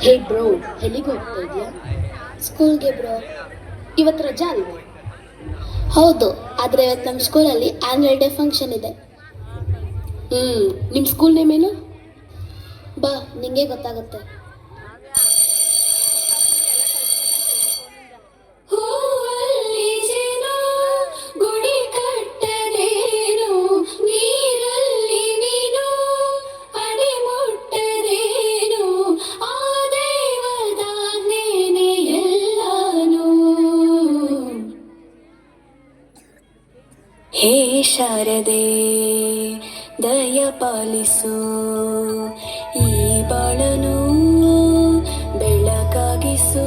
ಹೇ bro, ಎಲ್ಲಿಗೆ ಹೋಗ್ತಾ ಇದೆಯಾ? ಸ್ಕೂಲ್ಗೆ ಬ್ರೋ. ಇವತ್ತು ರಜಾ ಅಲ್ವಾ? ಹೌದು, ಆದರೆ ಇವತ್ತು ನಮ್ಮ ಸ್ಕೂಲಲ್ಲಿ ಆ್ಯನ್ಯುವಲ್ ಡೇ ಫಂಕ್ಷನ್ ಇದೆ. ನಿಮ್ಮ ಸ್ಕೂಲ್ ನೇಮ್ ಏನು? ಬಾ, ನಿಂಗೆ ಗೊತ್ತಾಗುತ್ತೆ. ಹೇ ಶಾರದೆ ದಯ ಪಾಲಿಸು, ಈ ಬಾಳನು ಬೆಳಕಾಗಿಸು.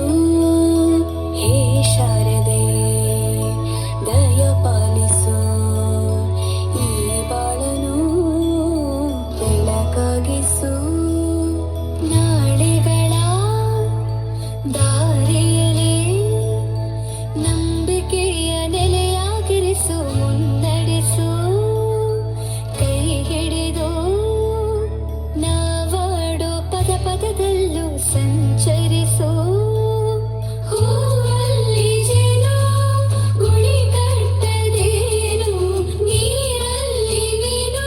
ಹೇ ಶಾರದೆ ದಯ ಪಾಲಿಸು, ಈ ಬಾಳನು ಬೆಳಕಾಗಿಸು. ನಾಳೆಗಳ ದಾರಿಯಲ್ಲಿ ನಂಬಿಕೆಯ ನೆಲೆಯಾಗಿರಿಸು, ಮುನ್ನಡೆಸು. ಕೈ ಹಿಡಿದು ನಾವಾಡೋ ಪದ ಪದದಲ್ಲೂ ಸಂಚರಿಸು. ಹೂವಲ್ಲಿ ಜೇನು ಗುಳಿ ಕಟ್ಟದೇನು, ನೀರಲ್ಲಿ ಮೀನು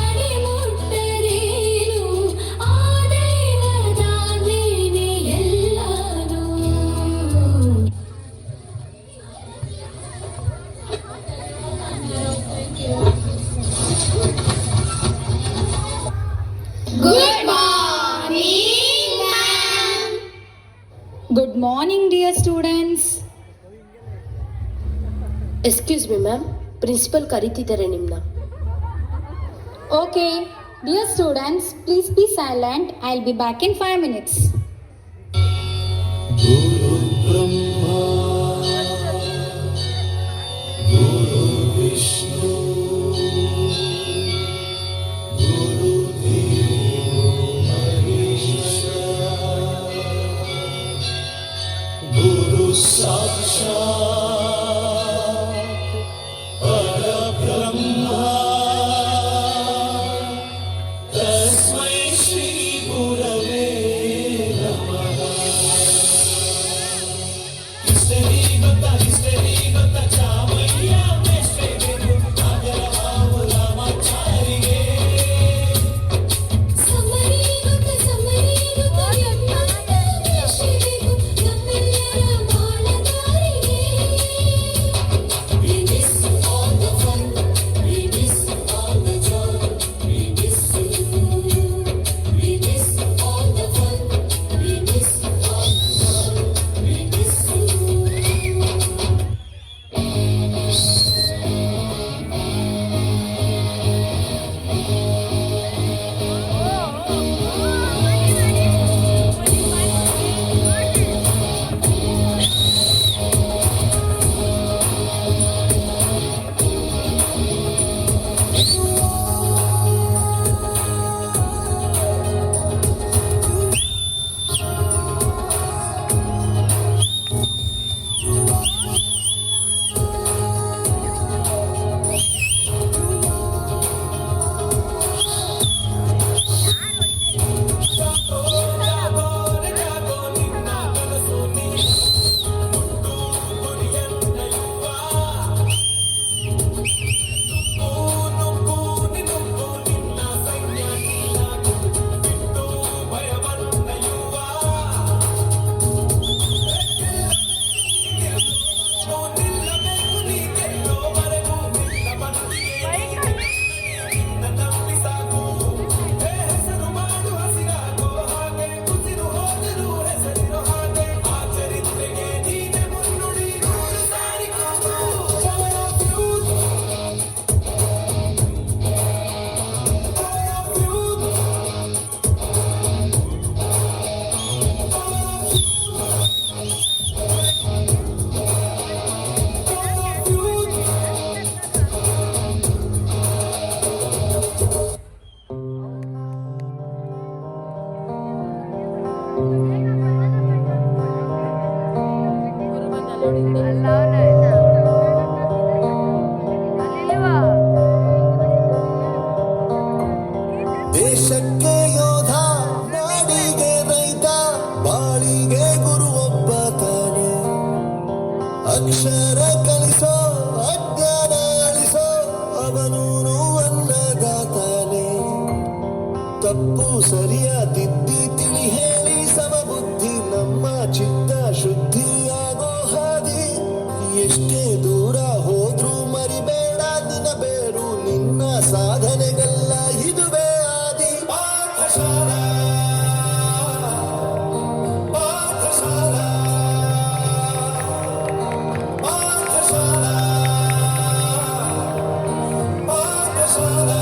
ಅಡಿ ಮುಟ್ಟದೇನು, ಆ ದೈವದ ನೇನೆ ಎಲ್ಲಾನು. Good morning, dear students. Excuse me ma'am, principal ಕರೀತಿದ್ದಾರೆ ನಿಮ್ಮನ್ನ. Okay, dear students, please be silent. I'll be back in 5 minutes. ದೇಶಕ್ಕೆ ಯೋಧ, ನಾಡಿಗೆ ರೈತ. ಸರಿಯ ತಿದ್ದಿ ತಿಳಿ ಹೇಳಿ ಸಮಬುದ್ಧಿ ನಮ್ಮ ಚಿತ್ತ ಶುದ್ಧಿಯಾಗೋ ಹಾದಿ ಎಷ್ಟೇ ದೂರ ಹೋದ್ರೂ ಮರಿಬೇಡ ನಿನ್ನ ಬೇರು ನಿನ್ನ ಸಾಧನೆಗಲ್ಲ ಇದುವೇ ಆದಿ ಪಾಠಶಾಲಾ ಪಾಠಶಾಲಾ ಪಾಠಶಾಲಾ ಪಾಠಶಾಲಾ